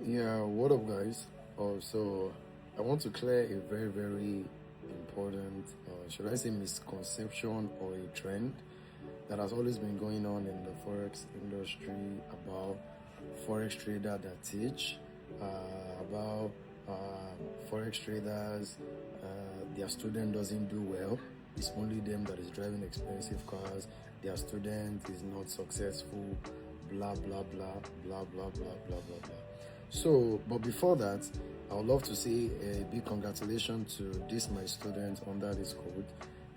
Yeah, what up, guys? So I want to clear a very, very important, should I say, misconception or a trend that has always been going on in the Forex industry about Forex traders that teach, about Forex traders, their student doesn't do well. It's only them that is driving expensive cars. Their student is not successful, blah, blah, blah, blah, blah, blah, blah, blah, blah. So, but before that, I would love to say a big congratulations to this my student under this code.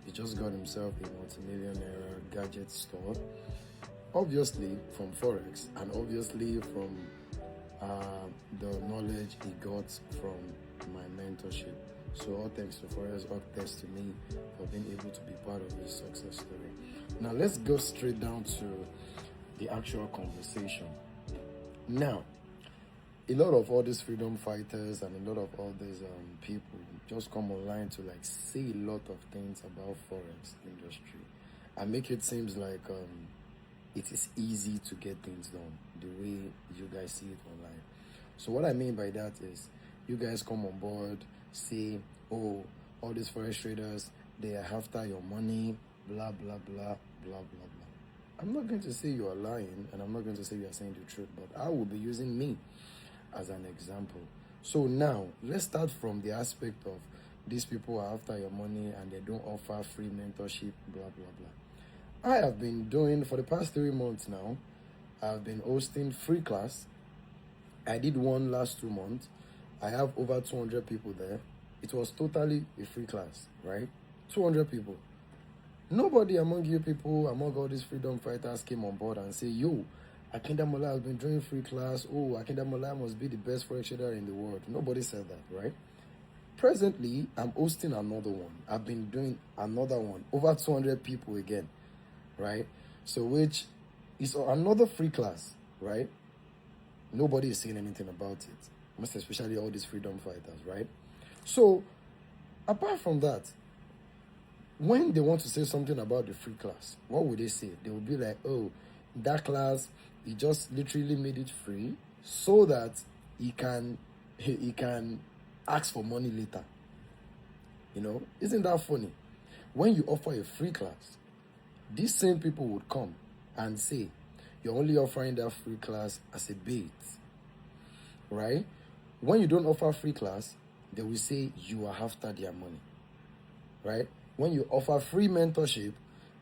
He just got himself a multi-millionaire gadget store, obviously from Forex and obviously from the knowledge he got from my mentorship. So all thanks to Forex, all thanks to me for being able to be part of his success story. Now let's go straight down to the actual conversation. Now, a lot of all these freedom fighters and a lot of all these people just come online to like say a lot of things about Forex industry and make it seems like it is easy to get things done the way you guys see it online. So what I mean by that is you guys come on board, say, oh, all these Forex traders, they are after your money, blah, blah, blah, blah, blah, blah. I'm not going to say you are lying and I'm not going to say you are saying the truth, but I will be using me as an example. So now let's start from the aspect of these people are after your money and they don't offer free mentorship, blah blah blah. I have been doing for the past 3 months now. I've been hosting free class. I did one last 2 months. I have over 200 people there. It was totally a free class, right? 200 people. Nobody among you people, among all these freedom fighters came on board and say, yo, Akindamola has been doing free class. Oh, Akindamola must be the best forex trader in the world. Nobody said that, right? Presently, I'm hosting another one. I've been doing another one. Over 200 people again, right? So which is another free class, right? Nobody is saying anything about it. Most especially all these freedom fighters, right? So, apart from that, when they want to say something about the free class, what would they say? They would be like, oh, that class, he just literally made it free so that he can ask for money later. You know, isn't that funny? When you offer a free class, these same people would come and say, you're only offering that free class as a bait, right? When you don't offer free class, they will say you are after their money, right? When you offer free mentorship,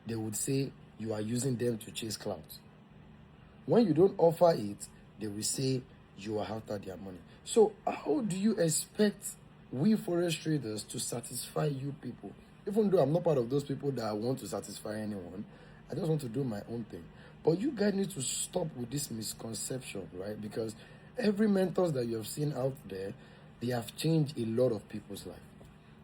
they would say you are using them to chase clouds. When you don't offer it, they will say you are after their money. So how do you expect we forex traders to satisfy you people? Even though I'm not part of those people that want to satisfy anyone, I just want to do my own thing. But you guys need to stop with this misconception, right? Because every mentors that you have seen out there, they have changed a lot of people's life.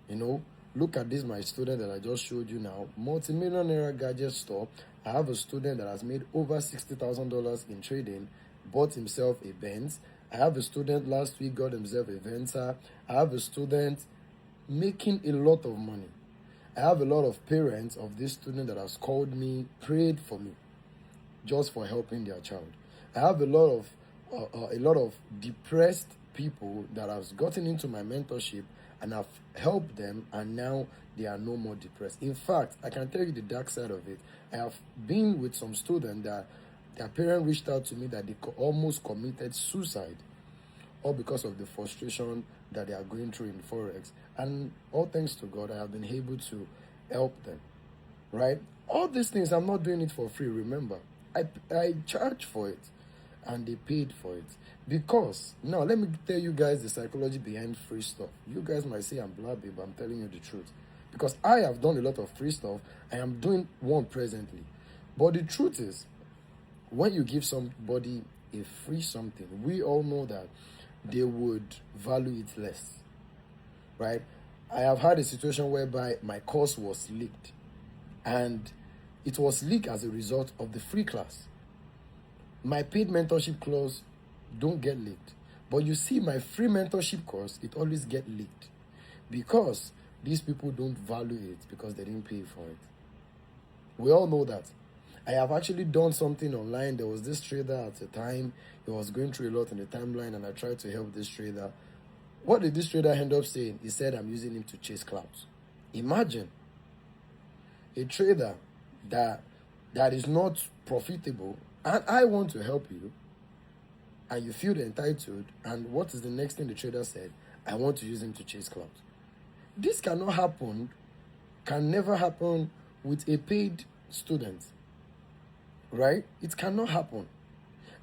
You know, look at this, my student that I just showed you now, multi-millionaire gadget store. I have a student that has made over $60,000 in trading, bought himself a Benz. I have a student last week got himself a Venza. I have a student making a lot of money. I have a lot of parents of this student that has called me, prayed for me, just for helping their child. I have a lot of depressed people that have gotten into my mentorship and I've helped them, and now they are no more depressed. In fact, I can tell you the dark side of it. I have been with some students that their parent reached out to me that they almost committed suicide, all because of the frustration that they are going through in Forex. And all thanks to God, I have been able to help them, right? All these things, I'm not doing it for free, remember. I charge for it, and they paid for it. Because, now let me tell you guys the psychology behind free stuff. You guys might say I'm blabbing, but I'm telling you the truth. Because I have done a lot of free stuff. I am doing one presently. But the truth is, when you give somebody a free something, we all know that they would value it less, right? I have had a situation whereby my course was leaked, and it was leaked as a result of the free class. My paid mentorship clause don't get leaked, but you see my free mentorship course, it always get leaked because these people don't value it because they didn't pay for it. We all know that. I have actually done something online. There was this trader at the time. He was going through a lot in the timeline, and I tried to help this trader. What did this trader end up saying? He said, I'm using him to chase clouds. Imagine a trader that is not profitable, and I want to help you, and you feel entitled, and what is the next thing the trader said? I want to use him to chase clouds. This cannot happen, can never happen with a paid student, right? It cannot happen.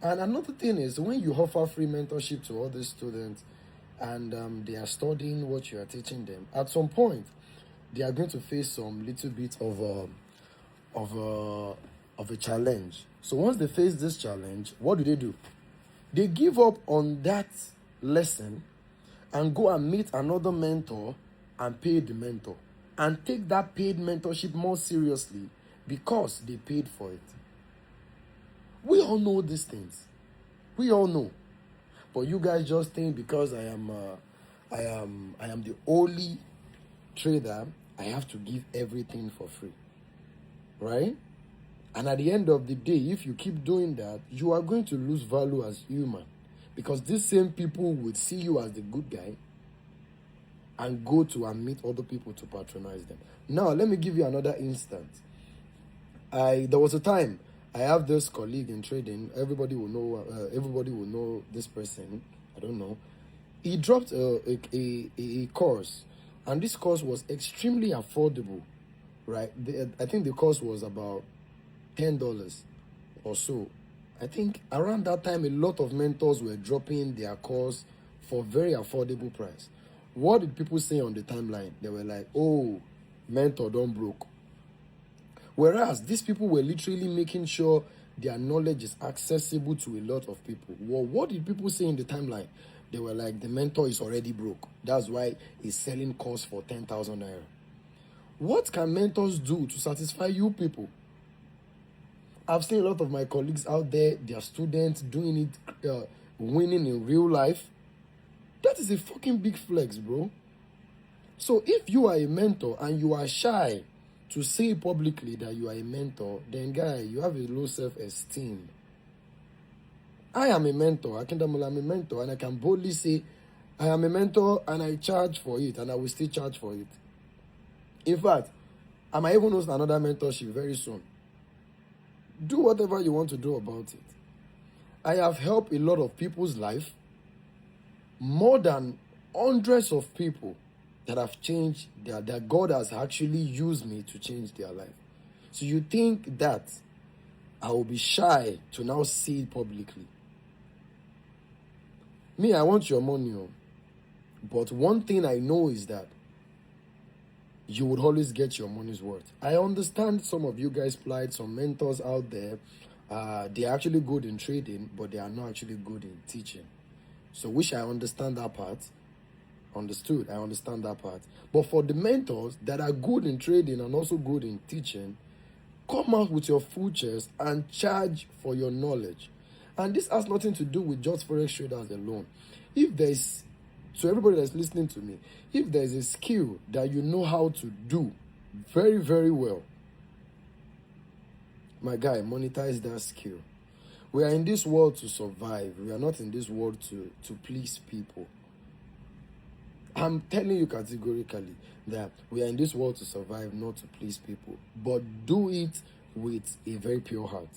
And another thing is, when you offer free mentorship to all these students, and they are studying what you are teaching them, at some point, they are going to face some little bit of a challenge. So once they face this challenge, what do? They give up on that lesson and go and meet another mentor and pay the mentor and take that paid mentorship more seriously because they paid for it. We all know these things. We all know. But you guys just think because I am the only trader, I have to give everything for free. Right? And at the end of the day, if you keep doing that, you are going to lose value as human. Because these same people would see you as the good guy and go to and meet other people to patronize them. Now, let me give you another instance. There was a time I have this colleague in trading. Everybody will know this person. I don't know. He dropped a course, and this course was extremely affordable, right? I think the course was about $10 or so. I think around that time, a lot of mentors were dropping their course for very affordable price. What did people say on the timeline? They were like, oh, mentor don't broke. Whereas these people were literally making sure their knowledge is accessible to a lot of people. Well, what did people say in the timeline? They were like, the mentor is already broke. That's why he's selling course for 10,000 naira. What can mentors do to satisfy you people? I've seen a lot of my colleagues out there, their students doing it, winning in real life. That is a fucking big flex, bro. So if you are a mentor and you are shy to say publicly that you are a mentor, then guy, you have a low self-esteem. I am a mentor. Akindamola, I'm a mentor, and I can boldly say I am a mentor and I charge for it, and I will still charge for it. In fact, I might even host another mentorship very soon. Do whatever you want to do about it. I have helped a lot of people's life, more than hundreds of people that have changed that God has actually used me to change their life. So you think that I will be shy to now say it publicly? Me, I want your money, but one thing I know is that you would always get your money's worth. I understand some of you guys plight, some mentors out there, they're actually good in trading, but they are not actually good in teaching. So which I understand that part. I understand that part. But for the mentors that are good in trading and also good in teaching, come out with your full chest and charge for your knowledge. And this has nothing to do with just Forex traders alone. If there's, to everybody that's listening to me, if there's a skill that you know how to do very, very well, my guy, monetize that skill. We are in this world to survive. We are not in this world to please people. I'm telling you categorically that we are in this world to survive, not to please people. But do it with a very pure heart.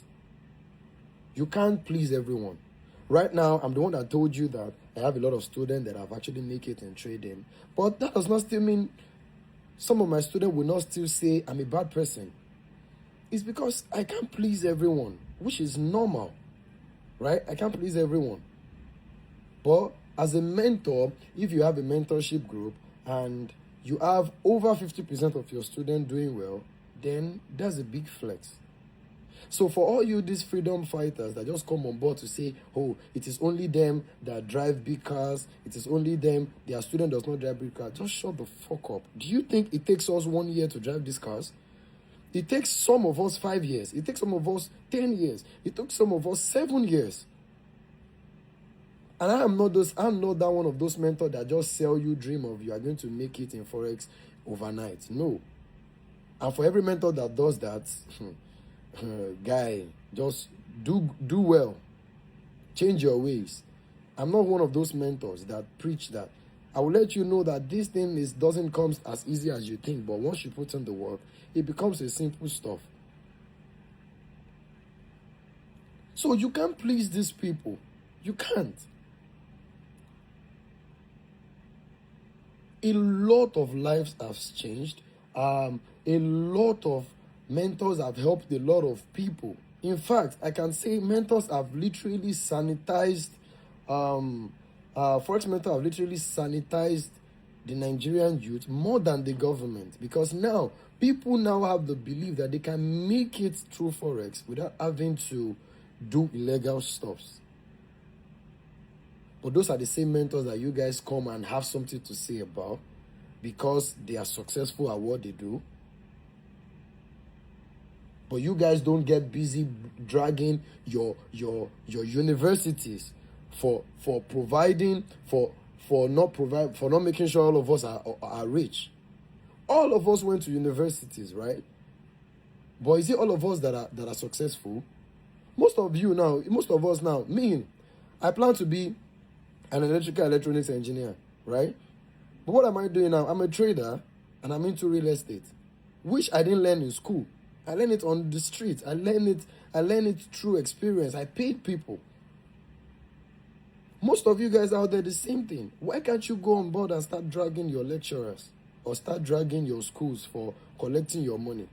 You can't please everyone. Right now, I'm the one that told you that I have a lot of students that have actually make it in trading. But that does not still mean some of my students will not still say I'm a bad person. It's because I can't please everyone, which is normal. Right? I can't please everyone. But as a mentor, if you have a mentorship group and you have over 50% of your students doing well, then that's a big flex. So for all you these freedom fighters that just come on board to say, oh, it is only them that drive big cars, it is only them, their student does not drive big cars, just shut the fuck up. Do you think it takes us 1 year to drive these cars? It takes some of us 5 years. It takes some of us 10 years. It took some of us 7 years. And I'm not that one of those mentors that just sell you dream of you are going to make it in Forex overnight. No. And for every mentor that does that, guy, just do well. Change your ways. I'm not one of those mentors that preach that. I will let you know that this thing doesn't come as easy as you think, but once you put in the work, it becomes a simple stuff. So you can't please these people. You can't. A lot of lives have changed. A lot of mentors have helped a lot of people. In fact, I can say mentors have literally sanitized, Forex mentors have literally sanitized the Nigerian youth more than the government, because now people now have the belief that they can make it through Forex without having to do illegal stuffs. But those are the same mentors that you guys come and have something to say about because they are successful at what they do. But you guys don't get busy dragging your universities for providing for not making sure all of us are rich. All of us went to universities, right? But is it all of us that are successful? Most of us now, me, I plan to be an electrical electronics engineer, right? But what am I doing now? I'm a trader and I'm into real estate, which I didn't learn in school. I learned it on the street. I learned it through experience. I paid people. Most of you guys out there, the same thing. Why can't you go on board and start dragging your lecturers or start dragging your schools for collecting your money?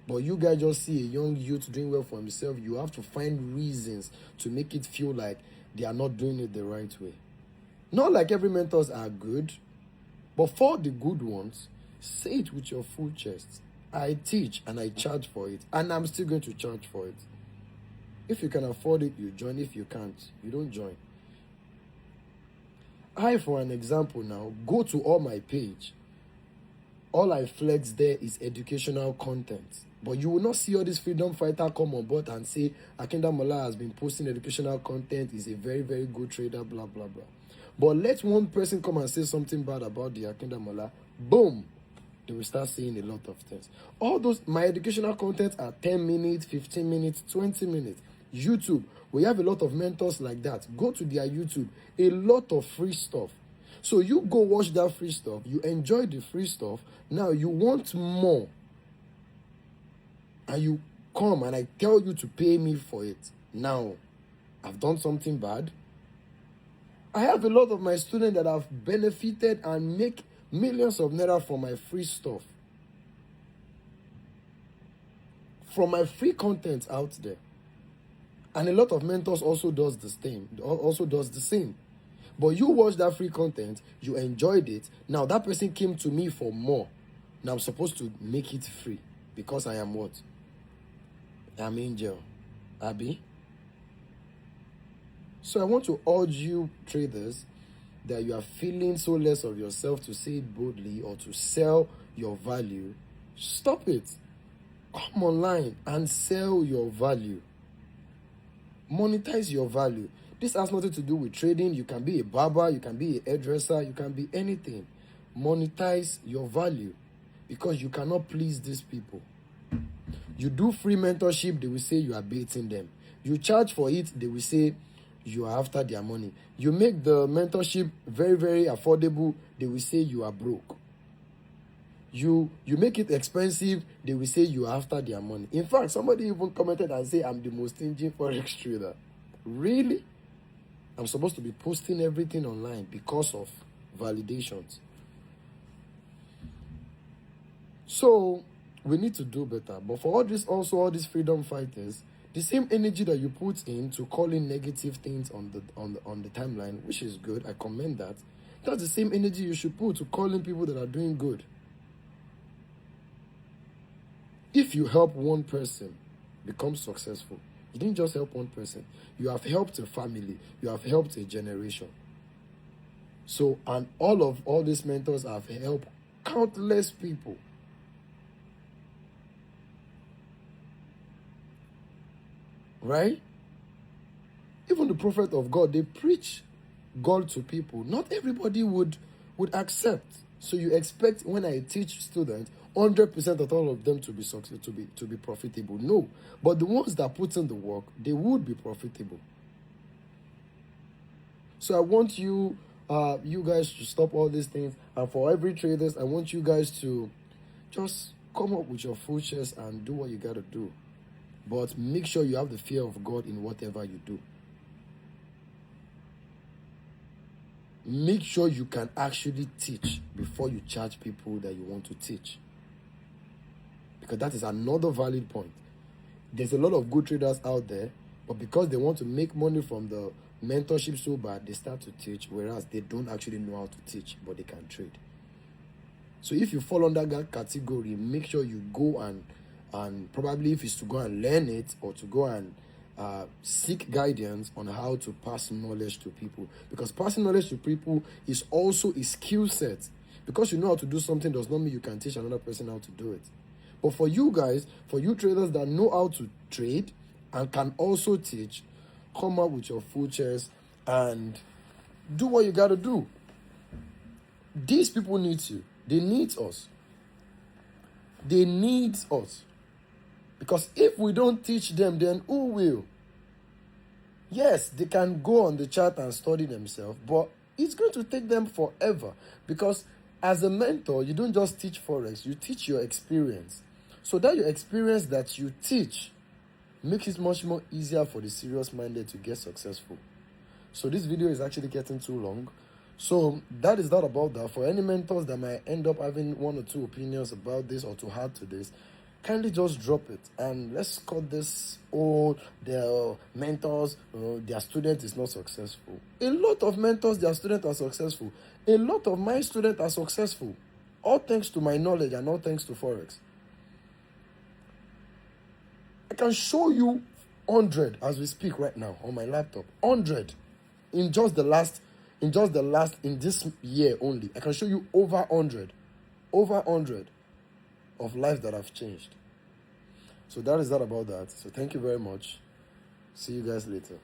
But you guys just see a young youth doing well for himself. You have to find reasons to make it feel like they are not doing it the right way. Not like every mentors are good, but for the good ones, say it with your full chest. I teach and I charge for it, and I'm still going to charge for it. If you can afford it, you join. If you can't, you don't join. For an example now, go to all my page. All I flex there is educational content. But you will not see all this freedom fighter come on board and say, Akinda Mola has been posting educational content, is a very, very good trader, blah, blah, blah. But let one person come and say something bad about the Akinda Mola, boom, they will start saying a lot of things. All those, my educational content are 10 minutes, 15 minutes, 20 minutes. YouTube, we have a lot of mentors like that. Go to their YouTube, a lot of free stuff. So you go watch that free stuff, you enjoy the free stuff, now you want more. And you come and I tell you to pay me for it. Now, I've done something bad. I have a lot of my students that have benefited and make millions of naira from my free stuff. From my free content out there. And a lot of mentors also does the same. But you watch that free content, you enjoyed it. Now that person came to me for more. Now I'm supposed to make it free. Because I am what? I'm Angel. Abby. So I want to urge you traders that you are feeling so less of yourself to say it boldly or to sell your value. Stop it. Come online and sell your value. Monetize your value. This has nothing to do with trading. You can be a barber, you can be a hairdresser, you can be anything. Monetize your value because you cannot please these people. You do free mentorship, they will say you are baiting them. You charge for it, they will say you are after their money. You make the mentorship very, very affordable, they will say you are broke. You make it expensive, they will say you are after their money. In fact, somebody even commented and said, I'm the most stingy Forex trader. Really? I'm supposed to be posting everything online because of validations. So, we need to do better. But for all these freedom fighters, the same energy that you put in to call in negative things on the timeline, which is good, I commend that. That's the same energy you should put to call in people that are doing good. If you help one person become successful, you didn't just help one person. You have helped a family. You have helped a generation. So, and all these mentors have helped countless people. Right? Even the prophet of God, they preach God to people. Not everybody would accept. So you expect when I teach students, 100% of all of them to be successful, to be profitable? No. But the ones that put in the work, they would be profitable. So I want you, you guys to stop all these things. And for every traders, I want you guys to just come up with your full chest and do what you got to do. But make sure you have the fear of God in whatever you do. Make sure you can actually teach before you charge people that you want to teach. Because that is another valid point. There's a lot of good traders out there, but because they want to make money from the mentorship so bad, they start to teach, whereas they don't actually know how to teach, but they can trade. So if you fall under that category, make sure you go and probably if it's to go and learn it or to go and seek guidance on how to pass knowledge to people. Because passing knowledge to people is also a skill set. Because you know how to do something does not mean you can teach another person how to do it. But for you guys, for you traders that know how to trade and can also teach, come up with your full chest and do what you got to do. These people need you. They need us. They need us. Because if we don't teach them, then who will? Yes, they can go on the chart and study themselves, but it's going to take them forever. Because as a mentor, you don't just teach Forex, you teach your experience. So that your experience that you teach makes it much more easier for the serious-minded to get successful. So this video is actually getting too long. So that is that about that. For any mentors that might end up having one or two opinions about this or to add to this, kindly just drop it and let's cut this. Oh, their mentors, their student is not successful. A lot of mentors, their students are successful. A lot of my students are successful. All thanks to my knowledge and all thanks to Forex. I can show you 100 as we speak right now on my laptop. 100 in this year only. I can show you over 100 of lives that have changed. So that is that about that. So thank you very much. See you guys later.